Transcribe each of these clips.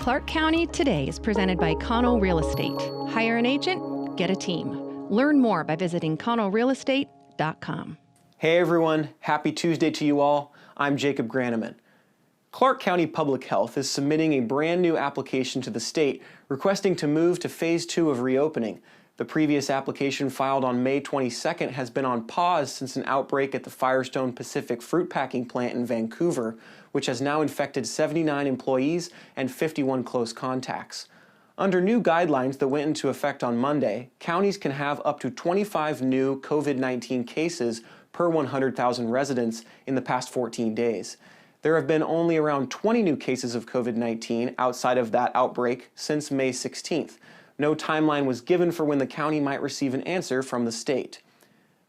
Clark County Today is presented by Connell Real Estate. Hire an agent, get a team. Learn more by visiting connellrealestate.com. Hey everyone, happy Tuesday to you all. I'm Jacob Graneman. Clark County Public Health is submitting a brand new application to the state requesting to move to Phase 2 of reopening. The previous application filed on May 22nd has been on pause since an outbreak at the Firestone Pacific fruit packing plant in Vancouver, which has now infected 79 employees and 51 close contacts. Under new guidelines that went into effect on Monday, counties can have up to 25 new COVID-19 cases per 100,000 residents in the past 14 days. There have been only around 20 new cases of COVID-19 outside of that outbreak since May 16th. No timeline was given for when the county might receive an answer from the state.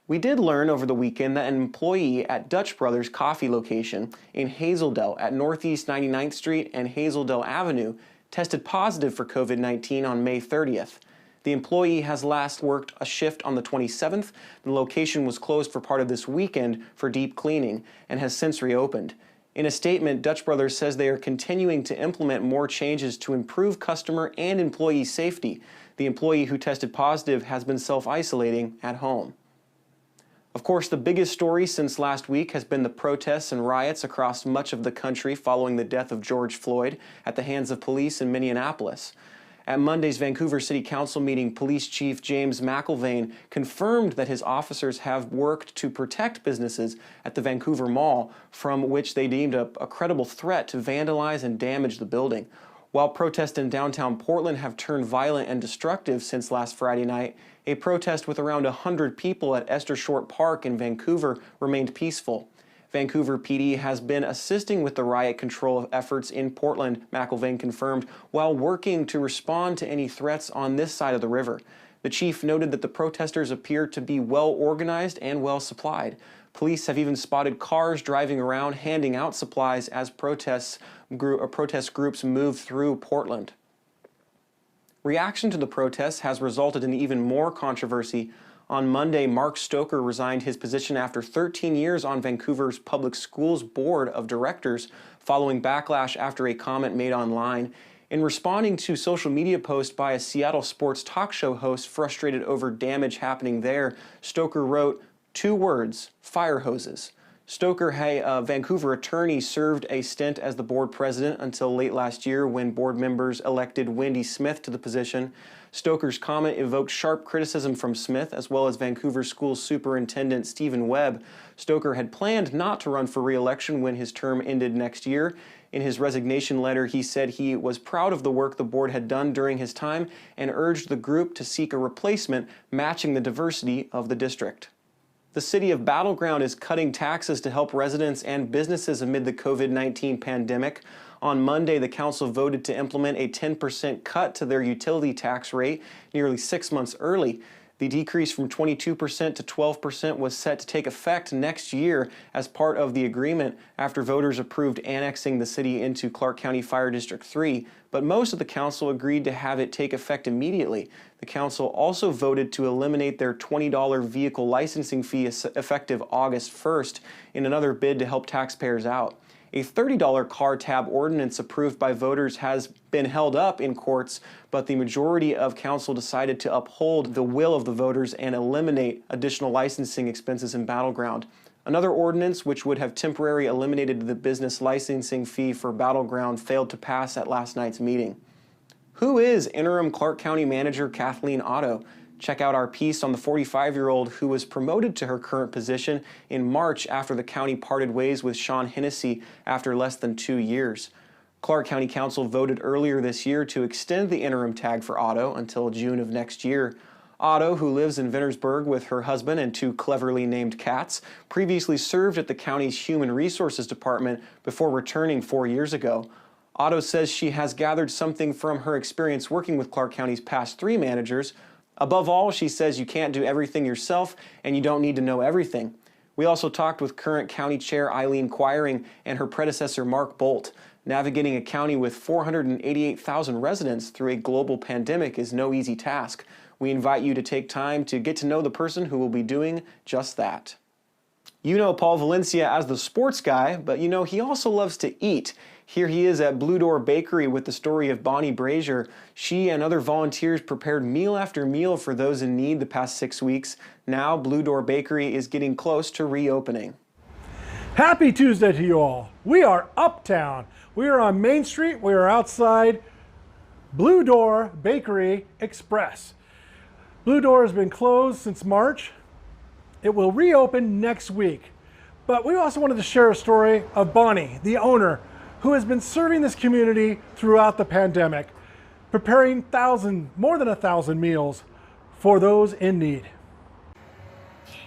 We did learn over the weekend that an employee at Dutch Brothers Coffee location in Hazeldale at Northeast 99th Street and Hazeldale Avenue tested positive for COVID-19 on May 30th. The employee has last worked a shift on the 27th. The location was closed for part of this weekend for deep cleaning and has since reopened. In a statement, Dutch Brothers says they are continuing to implement more changes to improve customer and employee safety. The employee who tested positive has been self-isolating at home. Of course, the biggest story since last week has been the protests and riots across much of the country following the death of George Floyd at the hands of police in Minneapolis. At Monday's Vancouver City Council meeting, Police Chief James McIlvaine confirmed that his officers have worked to protect businesses at the Vancouver Mall from which they deemed a credible threat to vandalize and damage the building. While protests in downtown Portland have turned violent and destructive since last Friday night, a protest with around 100 people at Esther Short Park in Vancouver remained peaceful. Vancouver PD has been assisting with the riot control efforts in Portland, McIlvaine confirmed, while working to respond to any threats on this side of the river. The chief noted that the protesters appear to be well organized and well supplied. Police have even spotted cars driving around handing out supplies as protest groups move through Portland. Reaction to the protests has resulted in even more controversy. On Monday, Mark Stoker resigned his position after 13 years on Vancouver's Public Schools Board of Directors following backlash after a comment made online. In responding to social media posts by a Seattle sports talk show host frustrated over damage happening there, Stoker wrote, 2 words, fire hoses. Stoker, a Vancouver attorney, served a stint as the board president until late last year when board members elected Wendy Smith to the position. Stoker's comment evoked sharp criticism from Smith as well as Vancouver School Superintendent Stephen Webb. Stoker had planned not to run for re-election when his term ended next year. In his resignation letter, he said he was proud of the work the board had done during his time and urged the group to seek a replacement matching the diversity of the district. The city of Battle Ground is cutting taxes to help residents and businesses amid the COVID-19 pandemic. On Monday, the council voted to implement a 10% cut to their utility tax rate nearly 6 months early. The decrease from 22% to 12% was set to take effect next year as part of the agreement after voters approved annexing the city into Clark County Fire District 3, but most of the council agreed to have it take effect immediately. The council also voted to eliminate their $20 vehicle licensing fee effective August 1st in another bid to help taxpayers out. A $30 car tab ordinance approved by voters has been held up in courts, but the majority of council decided to uphold the will of the voters and eliminate additional licensing expenses in Battle Ground. Another ordinance, which would have temporarily eliminated the business licensing fee for Battle Ground, failed to pass at last night's meeting. Who is interim Clark County Manager Kathleen Otto? Check out our piece on the 45-year-old who was promoted to her current position in March after the county parted ways with Sean Hennessy after less than 2 years. Clark County Council voted earlier this year to extend the interim tag for Otto until June of next year. Otto, who lives in Ventersburg with her husband and 2 cleverly named cats, previously served at the county's Human Resources Department before returning 4 years ago. Otto says she has gathered something from her experience working with Clark County's past 3 managers. Above all, she says you can't do everything yourself and you don't need to know everything. We also talked with current county chair Eileen Quiring and her predecessor Mark Bolt. Navigating a county with 488,000 residents through a global pandemic is no easy task. We invite you to take time to get to know the person who will be doing just that. You know Paul Valencia as the sports guy, but you know he also loves to eat. Here he is at Blue Door Bakery with the story of Bonnie Brazier. She and other volunteers prepared meal after meal for those in need the past 6 weeks. Now Blue Door Bakery is getting close to reopening. Happy Tuesday to you all. We are uptown. We are on Main Street. We are outside Blue Door Bakery Express. Blue Door has been closed since March. It will reopen next week. But we also wanted to share a story of Bonnie, the owner, who has been serving this community throughout the pandemic, preparing more than 1,000 meals for those in need.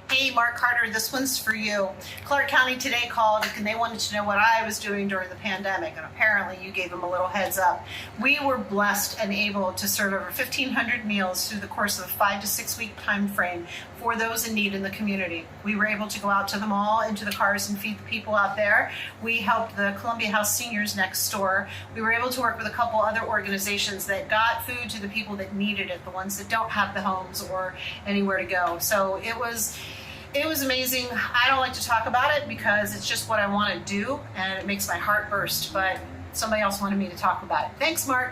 Hey, Mark Carter, this one's for you. Clark County Today called and they wanted to know what I was doing during the pandemic, and apparently you gave them a little heads up. We were blessed and able to serve over 1,500 meals through the course of a 5 to 6 week time frame for those in need in the community. We were able to go out to the mall, into the cars, and feed the people out there. We helped the Columbia House seniors next door. We were able to work with a couple other organizations that got food to the people that needed it, the ones that don't have the homes or anywhere to go. So it was amazing. I don't like to talk about it because it's just what I want to do and it makes my heart burst, but somebody else wanted me to talk about it. Thanks, Mark.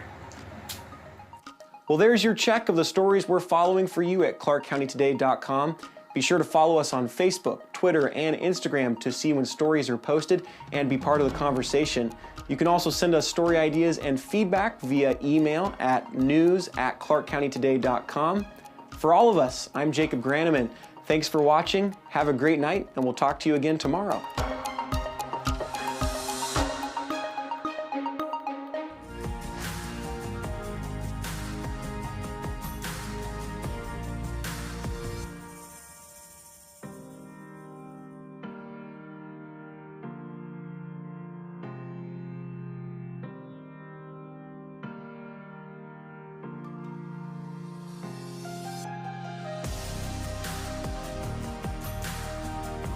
Well, there's your check of the stories we're following for you at clarkcountytoday.com. Be sure to follow us on Facebook, Twitter, and Instagram to see when stories are posted and be part of the conversation. You can also send us story ideas and feedback via email at news@clarkcountytoday.com. For all of us, I'm Jacob Graneman. Thanks for watching, have a great night, and we'll talk to you again tomorrow.